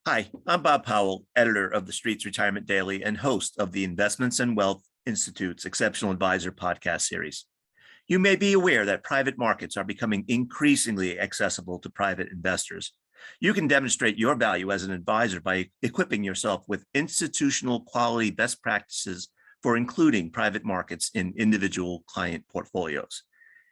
Hi, I'm Bob Powell, editor of the Streets Retirement Daily and host of the Investments and Wealth Institute's Exceptional Advisor podcast series. You may be aware that private markets are becoming increasingly accessible to private investors. You can demonstrate your value as an advisor by equipping yourself with institutional quality best practices for including private markets in individual client portfolios.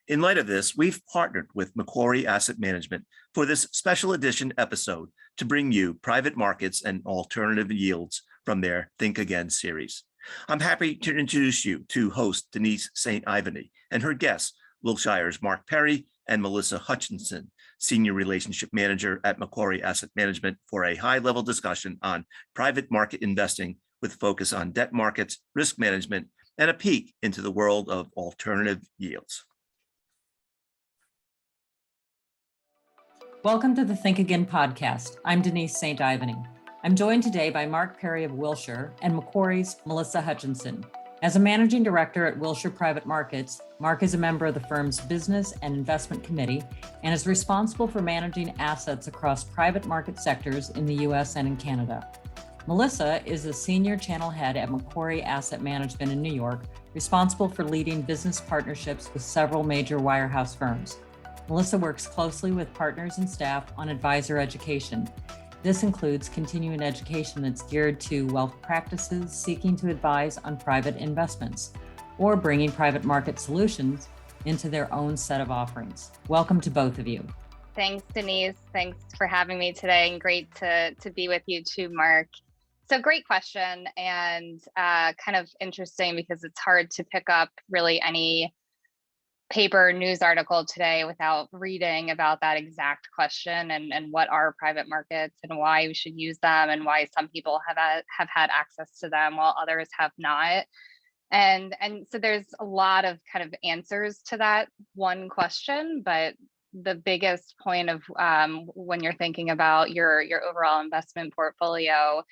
In light of this, we've partnered with Macquarie Asset Management for this special edition episode to bring you private markets and alternative yields from their Think Again series. I'm happy to introduce you to host Denise St. Ivany and her guests, Wilshire's Mark Perry and Milissa Hutchinson, Senior Relationship Manager at Macquarie Asset Management, for a high-level discussion on private market investing with focus on debt markets, risk management, and a peek into the world of alternative yields. Welcome to the Think Again podcast. I'm Denise St. Ivany. I'm joined today by Mark Perry of Wilshire and Macquarie's Milissa Hutchinson. As a managing director at Wilshire Private Markets, Mark is a member of the firm's Business and Investment Committee and is responsible for managing assets across private market sectors in the U.S. and in Canada. Milissa is a senior channel head at Macquarie Asset Management in New York, responsible for leading business partnerships with several major wirehouse firms. Milissa works closely with partners and staff on advisor education. This includes continuing education that's geared to wealth practices seeking to advise on private investments or bringing private market solutions into their own set of offerings. Welcome to both of you. Thanks, Denise. Thanks for having me today, and great to be with you too, Mark. So great question, and kind of interesting because it's hard to pick up really any paper news article today without reading about that exact question and what are private markets and why we should use them and why some people have had access to them while others have not. And so there's a lot of kind of answers to that one question, but the biggest point of when you're thinking about your overall investment portfolio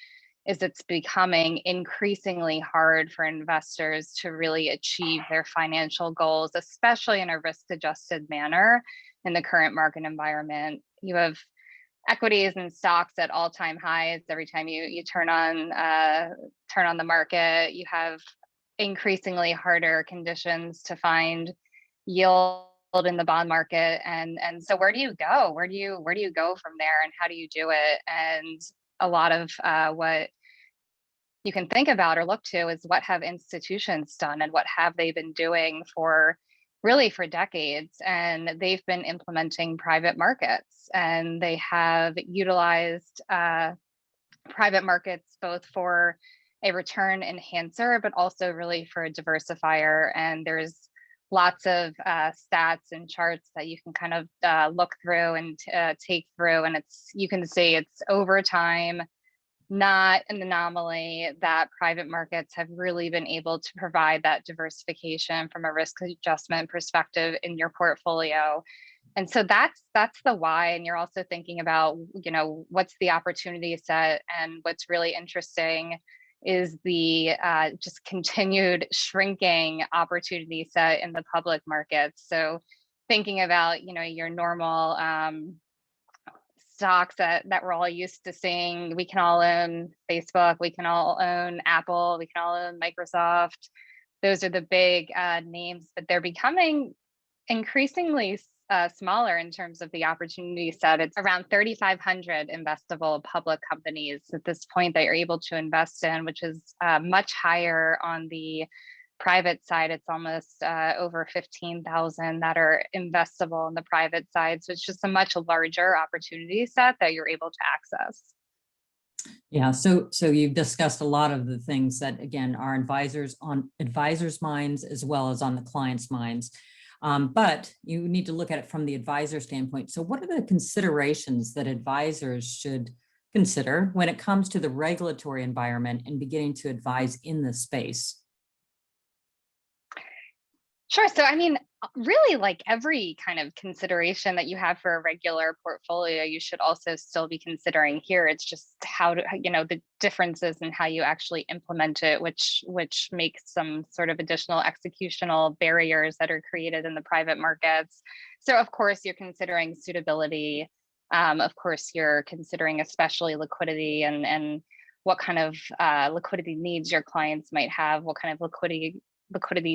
is it's becoming increasingly hard for investors to really achieve their financial goals, especially in a risk-adjusted manner in the current market environment. You have equities and stocks at all-time highs every time you turn on the market. You have increasingly harder conditions to find yield in the bond market, and so where do you go? Where do you go from there, and how do you do it? And a lot of what you can think about or look to is what have institutions done and what have they been doing for decades. And they've been implementing private markets, and they have utilized private markets both for a return enhancer, but also really for a diversifier. And there's lots of stats and charts that you can kind of look through and take through, and you can see it's over time, not an anomaly, that private markets have really been able to provide that diversification from a risk adjustment perspective in your portfolio. And so that's the why. And you're also thinking about, what's the opportunity set, and what's really interesting is the just continued shrinking opportunity set in the public markets. So thinking about, your normal stocks that we're all used to seeing, we can all own Facebook, we can all own Apple, we can all own Microsoft. Those are the big names, but they're becoming increasingly smaller in terms of the opportunity set. It's around 3,500 investable public companies at this point that you're able to invest in, which is much higher on the private side. It's almost over 15,000 that are investable on the private side. So it's just a much larger opportunity set that you're able to access. Yeah, so you've discussed a lot of the things that, again, are on advisors' minds as well as on the clients' minds. But you need to look at it from the advisor standpoint. So what are the considerations that advisors should consider when it comes to the regulatory environment and beginning to advise in this space? Sure. So, really, like every kind of consideration that you have for a regular portfolio, you should also still be considering here. It's just the differences in how you actually implement it, which makes some sort of additional executional barriers that are created in the private markets. So, of course, you're considering suitability, Of course, you're considering especially liquidity and what kind of liquidity needs your clients might have, what kind of liquidity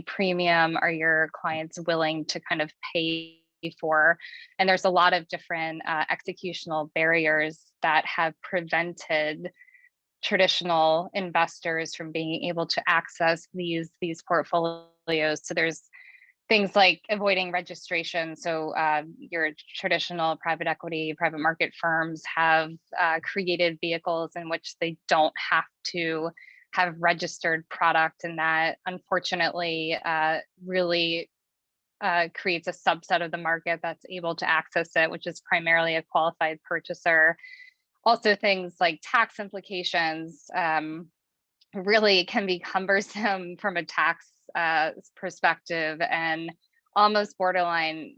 premium are your clients willing to kind of pay for. And there's a lot of different executional barriers that have prevented traditional investors from being able to access these portfolios. So there's things like avoiding registration. So your traditional private equity, private market firms have created vehicles in which they don't have to have registered product, and that unfortunately really creates a subset of the market that's able to access it, which is primarily a qualified purchaser. Also, things like tax implications really can be cumbersome from a tax perspective and almost borderline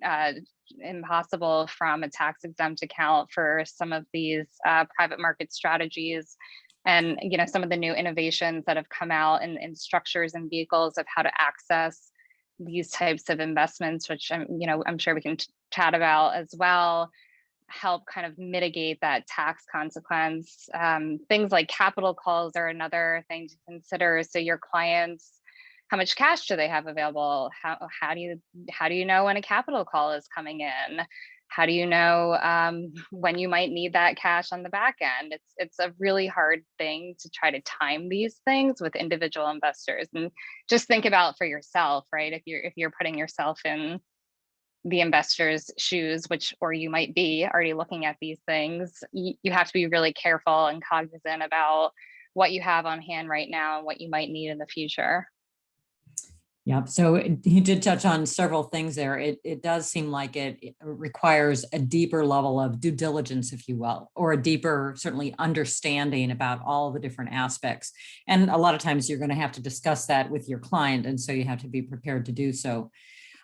impossible from a tax exempt account for some of these private market strategies. And some of the new innovations that have come out in structures and vehicles of how to access these types of investments, which I'm sure we can chat about as well, help kind of mitigate that tax consequence. Things like capital calls are another thing to consider. So your clients, how much cash do they have available? How do you know when a capital call is coming in? How do you know when you might need that cash on the back end? It's a really hard thing to try to time these things with individual investors. And just think about for yourself, right? If you're putting yourself in the investor's shoes, or you might be already looking at these things, you have to be really careful and cognizant about what you have on hand right now and what you might need in the future. Yeah, so you did touch on several things there. It does seem like it requires a deeper level of due diligence, if you will, or a deeper, certainly, understanding about all the different aspects. And a lot of times you're going to have to discuss that with your client, and so you have to be prepared to do so.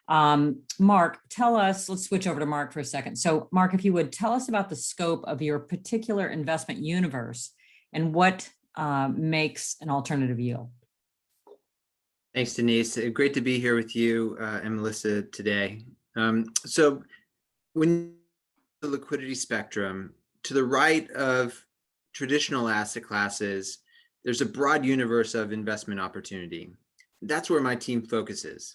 Mark, tell us, let's switch over to Mark for a second. So Mark, if you would tell us about the scope of your particular investment universe and what makes an alternative yield. Thanks, Denise. Great to be here with you and Melissa today. So when the liquidity spectrum, to the right of traditional asset classes, there's a broad universe of investment opportunity. That's where my team focuses.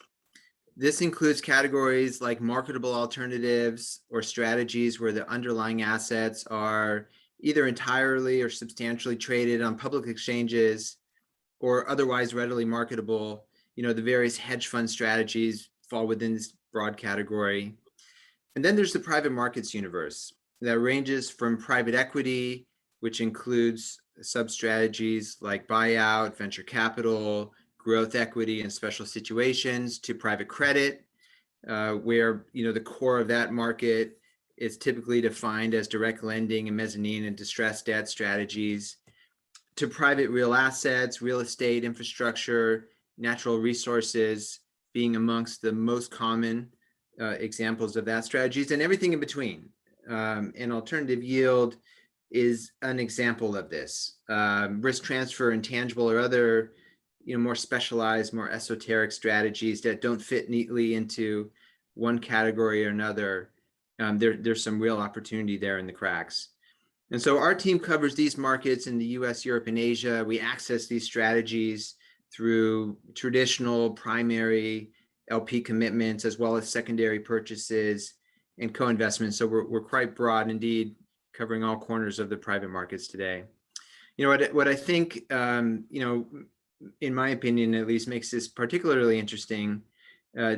This includes categories like marketable alternatives or strategies where the underlying assets are either entirely or substantially traded on public exchanges or otherwise readily marketable. The various hedge fund strategies fall within this broad category. And then there's the private markets universe that ranges from private equity, which includes sub-strategies like buyout, venture capital, growth equity, and special situations, to private credit, where the core of that market is typically defined as direct lending and mezzanine and distressed debt strategies, to private real assets, real estate, infrastructure, natural resources being amongst the most common examples of that strategies, and everything in between. And alternative yield is an example of this. Risk transfer, intangible, or other more specialized, more esoteric strategies that don't fit neatly into one category or another. There's some real opportunity there in the cracks. And so our team covers these markets in the US, Europe, and Asia. We access these strategies through traditional primary LP commitments, as well as secondary purchases and co-investments. So we're quite broad indeed, covering all corners of the private markets today. What I think, in my opinion, at least, makes this particularly interesting.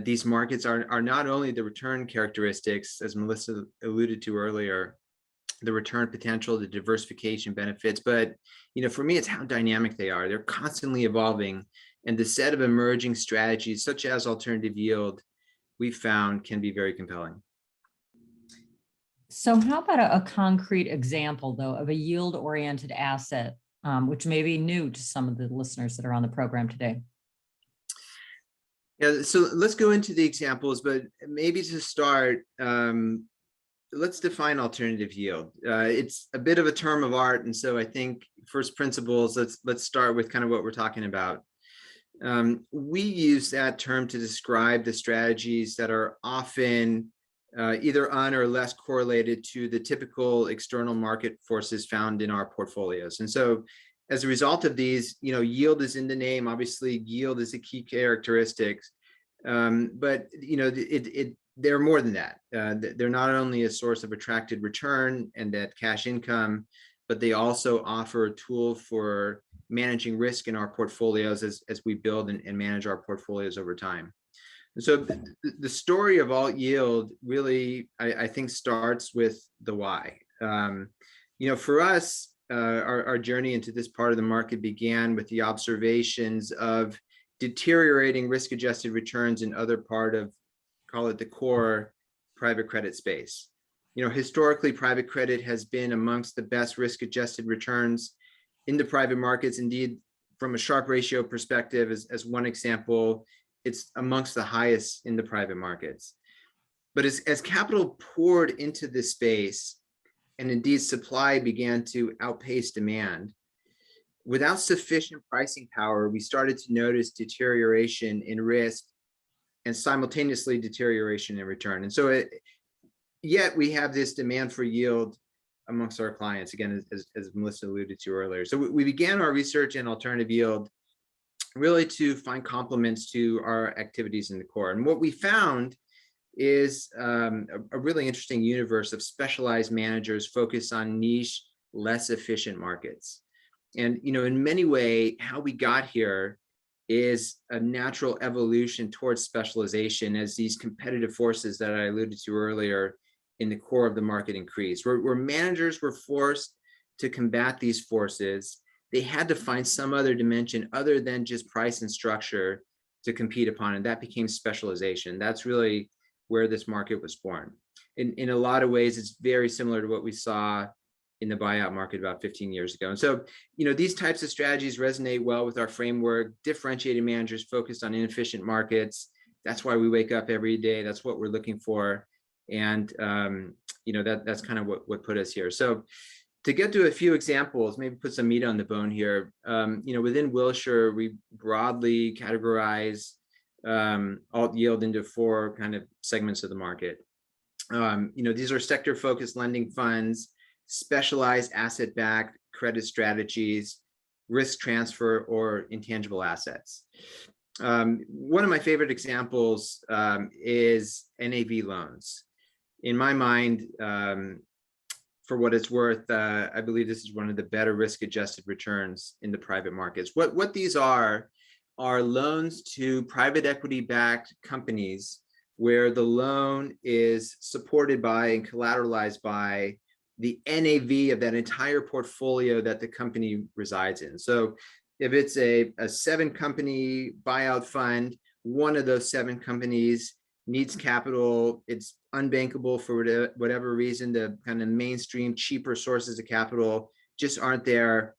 These markets are not only the return characteristics, as Melissa alluded to earlier, the return potential, the diversification benefits, but for me, it's how dynamic they are. They're constantly evolving, and the set of emerging strategies, such as alternative yield, we've found can be very compelling. So how about a concrete example, though, of a yield-oriented asset, which may be new to some of the listeners that are on the program today? Yeah, so let's go into the examples, but maybe to start, let's define alternative yield. It's a bit of a term of art, and so I think first principles, let's start with kind of what we're talking about. We use that term to describe the strategies that are often either on or less correlated to the typical external market forces found in our portfolios. And so as a result of these, yield is in the name. Obviously, yield is a key characteristic, but they're more than that. They're not only a source of attracted return and that cash income, but they also offer a tool for managing risk in our portfolios as we build and manage our portfolios over time. And so the story of alt yield really, I think, starts with the why. For us, our journey into this part of the market began with the observations of deteriorating risk-adjusted returns in other part of, call it the core private credit space. Historically, private credit has been amongst the best risk-adjusted returns in the private markets. Indeed, from a Sharpe ratio perspective, as one example, it's amongst the highest in the private markets. But as capital poured into this space, and indeed supply began to outpace demand, without sufficient pricing power, we started to notice deterioration in risk and simultaneously deterioration in return. And so yet we have this demand for yield amongst our clients, again, as Milissa alluded to earlier. So we began our research in alternative yield really to find complements to our activities in the core. And what we found is a really interesting universe of specialized managers focused on niche, less efficient markets. And in many ways, how we got here is a natural evolution towards specialization as these competitive forces that I alluded to earlier in the core of the market increase. Where managers were forced to combat these forces, they had to find some other dimension other than just price and structure to compete upon, and that became specialization. That's really where this market was born. In a lot of ways, it's very similar to what we saw in the buyout market about 15 years ago. And so, these types of strategies resonate well with our framework. Differentiated managers focused on inefficient markets. That's why we wake up every day. That's what we're looking for. And, that's kind of what put us here. So to get to a few examples, maybe put some meat on the bone here. Within Wilshire, we broadly categorize alt yield into 4 kind of segments of the market. These are sector-focused lending funds, specialized asset-backed credit strategies, risk transfer, or intangible assets. One of my favorite examples is NAV loans. In my mind, for what it's worth, I believe this is one of the better risk-adjusted returns in the private markets. What these are loans to private equity-backed companies where the loan is supported by and collateralized by the NAV of that entire portfolio that the company resides in. So if it's a 7-company buyout fund, one of those 7 companies needs capital, it's unbankable for whatever reason, the kind of mainstream cheaper sources of capital just aren't there,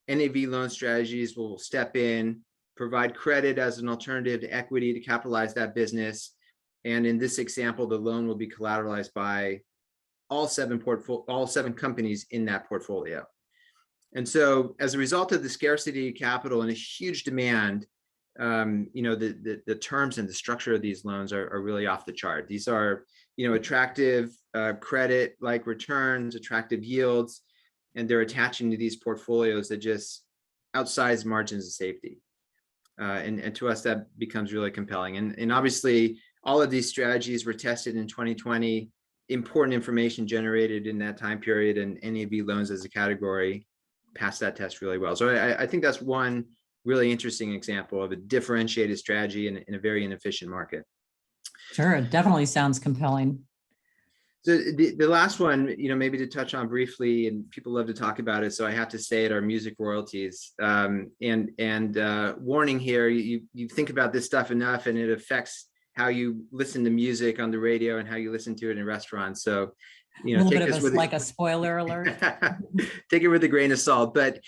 NAV loan strategies will step in, provide credit as an alternative to equity to capitalize that business. And in this example, the loan will be collateralized by all 7 companies in that portfolio. And so as a result of the scarcity of capital and a huge demand, the terms and the structure of these loans are really off the chart. These are, attractive credit-like returns, attractive yields, and they're attaching to these portfolios that just outsize margins of safety. And to us, that becomes really compelling. And obviously, all of these strategies were tested in 2020, important information generated in that time period, and NAV loans as a category passed that test really well. So I think that's one really interesting example of a differentiated strategy in a very inefficient market. Sure, it definitely sounds compelling. So the last one, maybe to touch on briefly, and people love to talk about it, so I have to say it, are music royalties. And warning here, you think about this stuff enough and it affects how you listen to music on the radio and how you listen to it in restaurants. So, a little bit of like a spoiler alert. Take it with a grain of salt. But,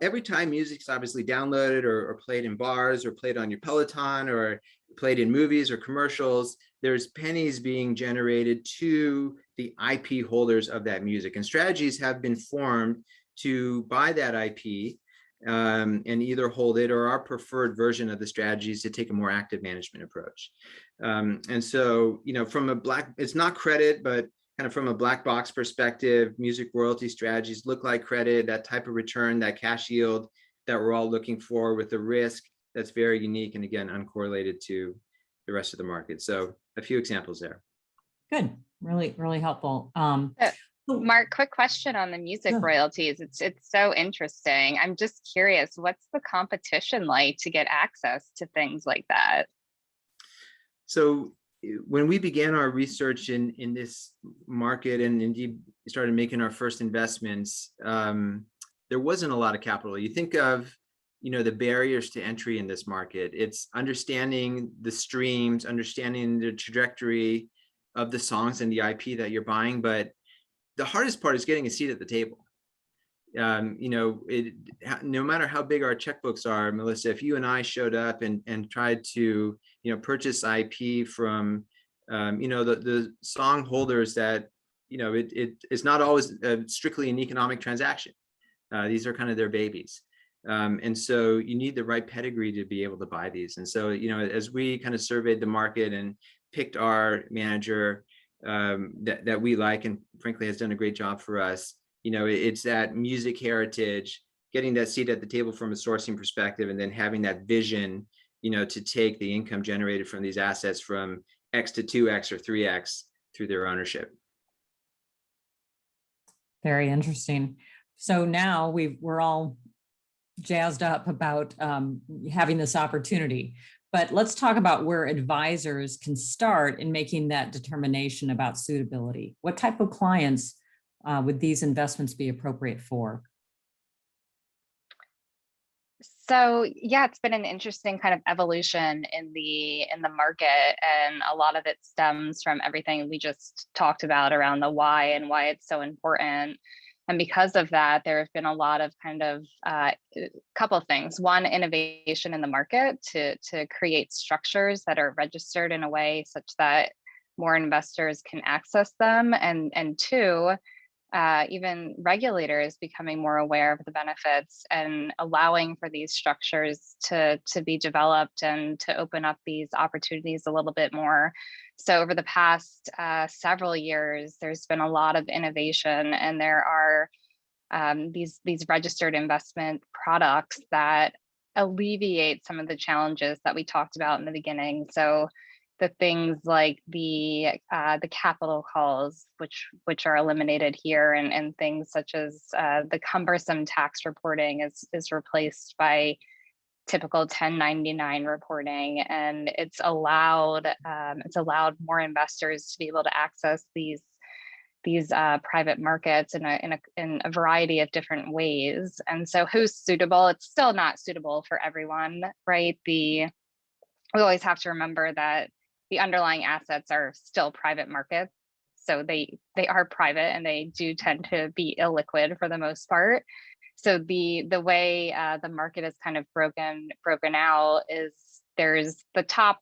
every time music's obviously downloaded or played in bars or played on your Peloton or played in movies or commercials, there's pennies being generated to the IP holders of that music. And strategies have been formed to buy that IP and either hold it, or our preferred version of the strategy is to take a more active management approach. And so, it's not credit, but kind of from a black box perspective, music royalty strategies look like credit, that type of return, that cash yield that we're all looking for, with a risk that's very unique and, again, uncorrelated to the rest of the market. So a few examples there. Good. Really, really helpful. Mark, quick question on the music royalties. It's so interesting. I'm just curious, what's the competition like to get access to things like that? So when we began our research in this market, and indeed started making our first investments, there wasn't a lot of capital. You think of, the barriers to entry in this market. It's understanding the streams, understanding the trajectory of the songs and the IP that you're buying, but the hardest part is getting a seat at the table. No matter how big our checkbooks are, Milissa, if you and I showed up and tried to, purchase IP from, the song holders, that, it's not always strictly an economic transaction. These are kind of their babies. And so you need the right pedigree to be able to buy these. And so, as we kind of surveyed the market and picked our manager, that we like, and frankly has done a great job for us, it's that music heritage, getting that seat at the table from a sourcing perspective, and then having that vision, to take the income generated from these assets from X to 2X or 3X through their ownership. Very interesting. So now we're all jazzed up about having this opportunity. But let's talk about where advisors can start in making that determination about suitability. What type of clients would these investments be appropriate for? So yeah, it's been an interesting kind of evolution in the market, and a lot of it stems from everything we just talked about around the why and why it's so important. And because of that, there have been a lot of kind of couple of things. One, innovation in the market to create structures that are registered in a way such that more investors can access them. And two, even regulators becoming more aware of the benefits and allowing for these structures to be developed and to open up these opportunities a little bit more. So over the past several years, there's been a lot of innovation, and there are these registered investment products that alleviate some of the challenges that we talked about in the beginning. So the things like the capital calls, which are eliminated here, and things such as the cumbersome tax reporting is replaced by typical 1099 reporting, and it's allowed more investors to be able to access these private markets in a variety of different ways. And so, who's suitable? It's still not suitable for everyone, right? We always have to remember that the underlying assets are still private markets, so they are private, and they do tend to be illiquid for the most part. So the way the market is kind of broken out is there's the top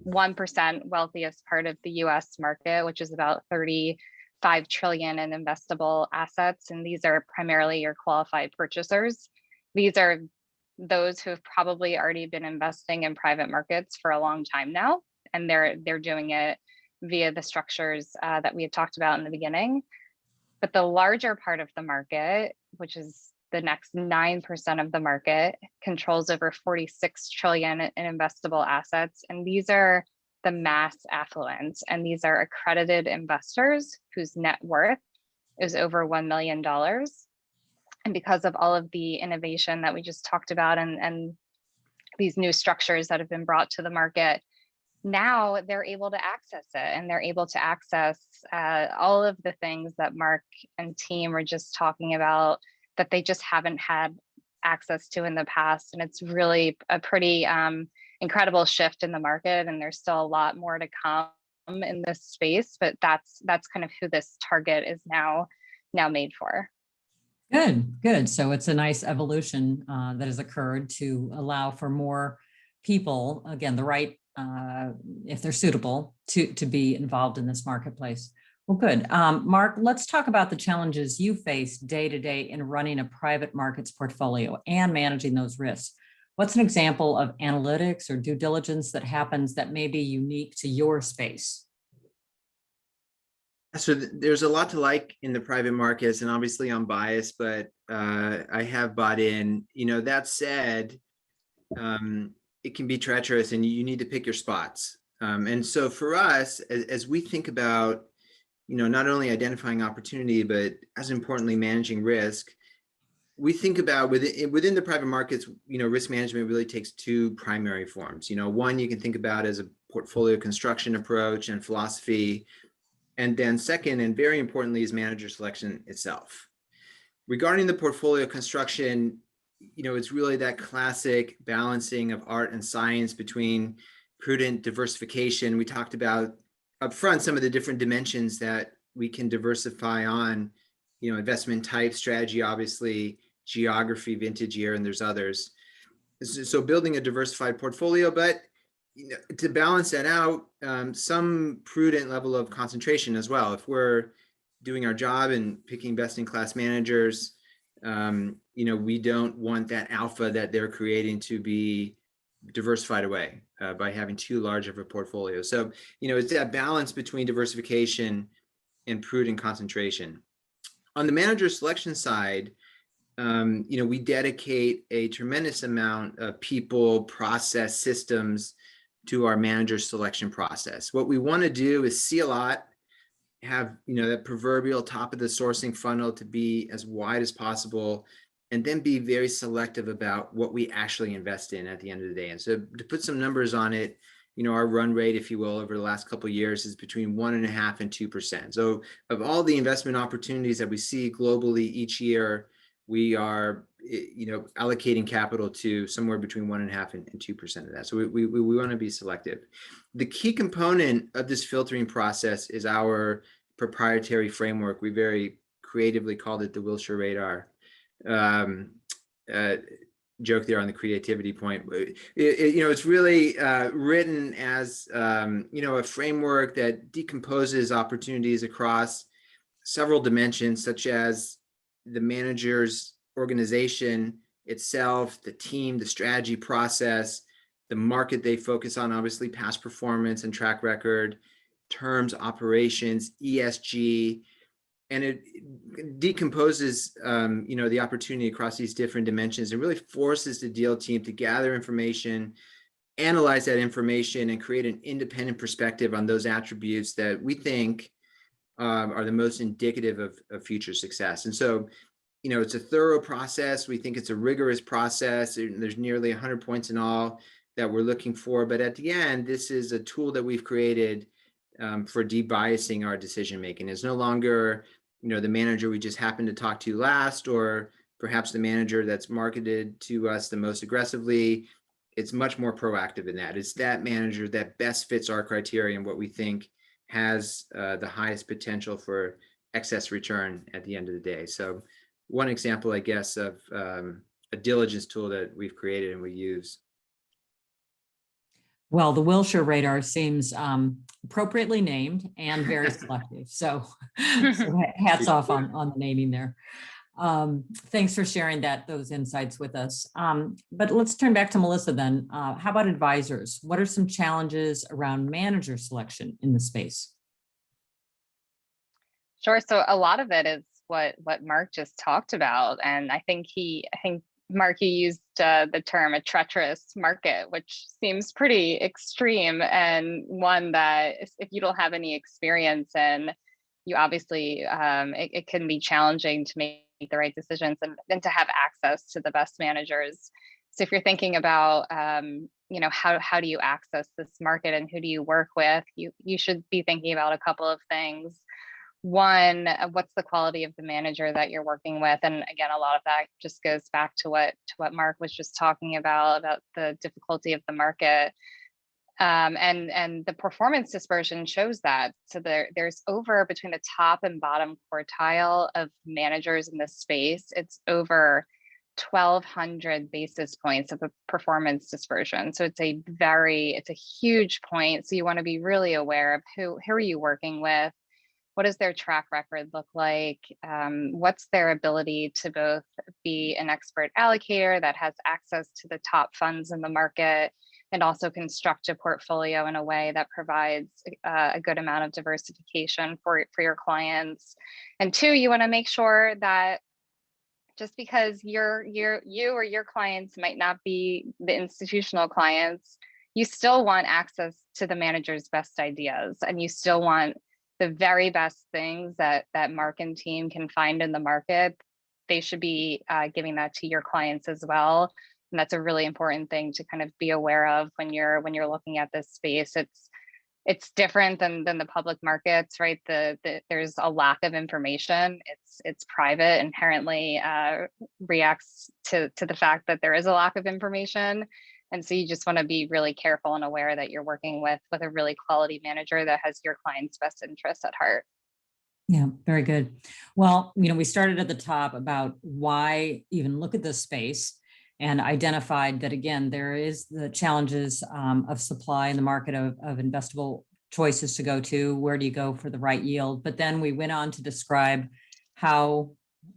1% wealthiest part of the U.S. market, which is about 35 trillion in investable assets, and these are primarily your qualified purchasers. These are those who have probably already been investing in private markets for a long time now, and they're doing it via the structures that we had talked about in the beginning. But the larger part of the market, which is the next 9% of the market, controls over 46 trillion in investable assets. And these are the mass affluent. And these are accredited investors whose net worth is over $1 million. And because of all of the innovation that we just talked about, and these new structures that have been brought to the market, now they're able to access it, and they're able to access all of the things that Mark and team were just talking about that they just haven't had access to in the past. And it's really a pretty incredible shift in the market, and there's still a lot more to come in this space, but that's kind of who this target is now made for. Good. So it's a nice evolution that has occurred to allow for more people, again, the right, if they're suitable, to be involved in this marketplace. Well, good. Mark, let's talk about the challenges you face day to day in running a private markets portfolio and managing those risks. What's an example of analytics or due diligence that happens that may be unique to your space? So there's a lot to like in the private markets, and obviously I'm biased, but I have bought in. That said, it can be treacherous, and you need to pick your spots. And so for us, as we think about, not only identifying opportunity, but as importantly, managing risk, we think about within the private markets, risk management really takes two primary forms. One you can think about as a portfolio construction approach and philosophy. And then second, and very importantly, is manager selection itself. Regarding the portfolio construction, it's really that classic balancing of art and science between prudent diversification. We talked about upfront some of the different dimensions that we can diversify on, investment type, strategy, obviously, geography, vintage year, and there's others. So building a diversified portfolio, but to balance that out, some prudent level of concentration as well. If we're doing our job and picking best-in-class managers, we don't want that alpha that they're creating to be diversified away by having too large of a portfolio. So, it's that balance between diversification and prudent concentration. On the manager selection side, we dedicate a tremendous amount of people, process, systems to our manager selection process. What we want to do is see a lot, have that proverbial top of the sourcing funnel to be as wide as possible, and then be very selective about what we actually invest in at the end of the day. And so to put some numbers on it, our run rate, if you will, over the last couple of years is between 1.5% and 2%. So of all the investment opportunities that we see globally each year, we are allocating capital to somewhere between 1.5% and 2% of that. So we want to be selective. The key component of this filtering process is our proprietary framework. We very creatively called it the Wilshire radar. Joke there on the creativity point. It's really written as a framework that decomposes opportunities across several dimensions, such as the manager's organization itself, the team, the strategy process, the market they focus on, obviously past performance and track record, terms, operations, ESG, and it decomposes, the opportunity across these different dimensions and really forces the deal team to gather information, analyze that information, and create an independent perspective on those attributes that we think are the most indicative of future success. And so, it's a thorough process. We think it's a rigorous process. There's nearly 100 points in all that we're looking for. But at the end, this is a tool that we've created for debiasing our decision making. It's no longer, the manager we just happened to talk to last, or perhaps the manager that's marketed to us the most aggressively. It's much more proactive in that. It's that manager that best fits our criteria and what we think has the highest potential for excess return at the end of the day. So one example, I guess, of a diligence tool that we've created and we use. Well, the Wilshire radar seems appropriately named and very selective. So hats off on the naming there. Thanks for sharing those insights with us. But let's turn back to Melissa then. How about advisors? What are some challenges around manager selection in the space? Sure. So a lot of it is what Mark just talked about. And I think Mark, you used the term a treacherous market, which seems pretty extreme, and one that if you don't have any experience in, you obviously, it can be challenging to make the right decisions and to have access to the best managers. So if you're thinking about, how do you access this market and who do you work with, you should be thinking about a couple of things. One, what's the quality of the manager that you're working with? And again, a lot of that just goes back to what Mark was just talking about the difficulty of the market. And the performance dispersion shows that. So there's over between the top and bottom quartile of managers in this space, it's over 1,200 basis points of a performance dispersion. So it's a huge point. So you want to be really aware of who are you working with? What does their track record look like? What's their ability to both be an expert allocator that has access to the top funds in the market and also construct a portfolio in a way that provides a good amount of diversification for your clients. And two, you want to make sure that just because you or your clients might not be the institutional clients, you still want access to the manager's best ideas, and you still want the very best things that Mark and team can find in the market. They should be giving that to your clients as well. And that's a really important thing to kind of be aware of when you're looking at this space. It's different than the public markets, right? There's a lack of information. It's private, inherently reacts to the fact that there is a lack of information. And so you just want to be really careful and aware that you're working with a really quality manager that has your client's best interests at heart. Yeah, very good. Well, we started at the top about why even look at this space, and identified that, again, there is the challenges of supply in the market of investable choices to go to. Where do you go for the right yield? But then we went on to describe how,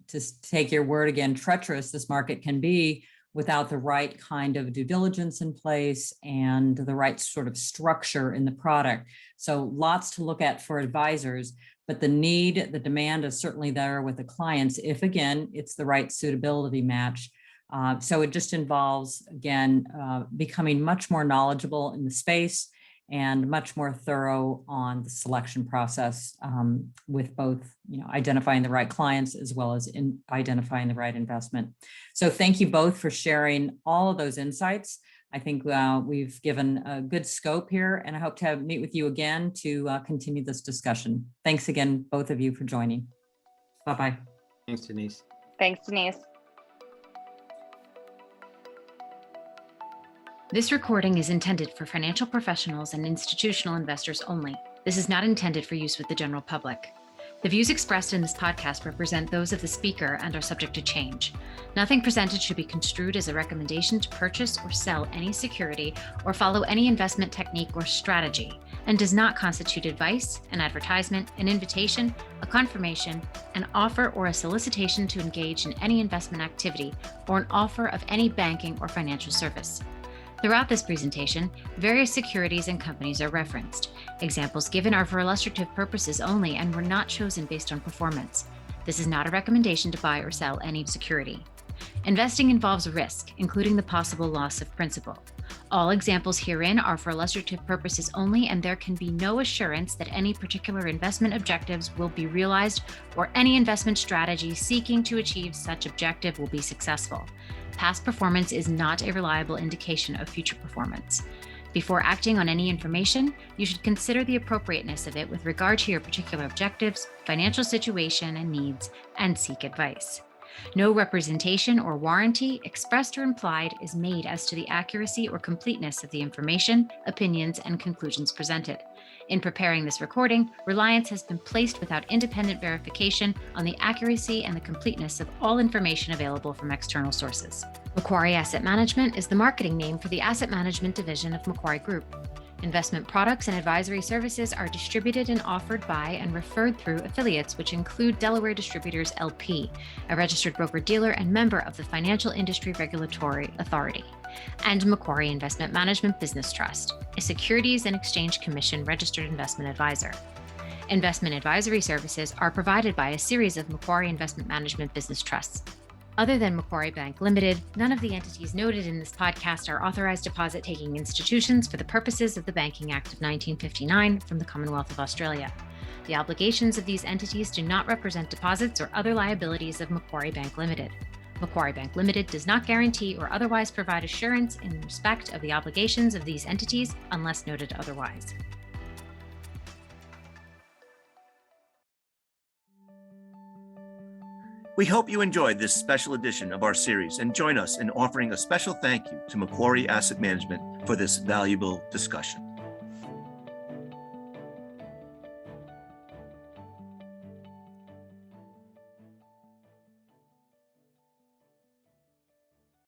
to take your word again, treacherous this market can be without the right kind of due diligence in place and the right sort of structure in the product. So lots to look at for advisors, but the demand is certainly there with the clients if, again, it's the right suitability match. So it just involves, again, becoming much more knowledgeable in the space and much more thorough on the selection process, with both, identifying the right clients as well as in identifying the right investment. So thank you both for sharing all of those insights. I think we've given a good scope here, and I hope to meet with you again to continue this discussion. Thanks again, both of you, for joining. Bye-bye. Thanks, Denise. Thanks, Denise. This recording is intended for financial professionals and institutional investors only. This is not intended for use with the general public. The views expressed in this podcast represent those of the speaker and are subject to change. Nothing presented should be construed as a recommendation to purchase or sell any security or follow any investment technique or strategy, and does not constitute advice, an advertisement, an invitation, a confirmation, an offer, or a solicitation to engage in any investment activity, or an offer of any banking or financial service. Throughout this presentation, various securities and companies are referenced. Examples given are for illustrative purposes only and were not chosen based on performance. This is not a recommendation to buy or sell any security. Investing involves risk, including the possible loss of principal. All examples herein are for illustrative purposes only, and there can be no assurance that any particular investment objectives will be realized or any investment strategy seeking to achieve such objective will be successful. Past performance is not a reliable indication of future performance. Before acting on any information, you should consider the appropriateness of it with regard to your particular objectives, financial situation, and needs, and seek advice. No representation or warranty, expressed or implied, is made as to the accuracy or completeness of the information, opinions, and conclusions presented. In preparing this recording, reliance has been placed without independent verification on the accuracy and the completeness of all information available from external sources. Macquarie Asset Management is the marketing name for the asset management division of Macquarie Group. Investment products and advisory services are distributed and offered by and referred through affiliates, which include Delaware Distributors LP, a registered broker-dealer and member of the Financial Industry Regulatory Authority, and Macquarie Investment Management Business Trust, a Securities and Exchange Commission registered investment advisor. Investment advisory services are provided by a series of Macquarie Investment Management Business Trusts. Other than Macquarie Bank Limited, none of the entities noted in this podcast are authorized deposit-taking institutions for the purposes of the Banking Act of 1959 from the Commonwealth of Australia. The obligations of these entities do not represent deposits or other liabilities of Macquarie Bank Limited. Macquarie Bank Limited does not guarantee or otherwise provide assurance in respect of the obligations of these entities unless noted otherwise. We hope you enjoyed this special edition of our series and join us in offering a special thank you to Macquarie Asset Management for this valuable discussion.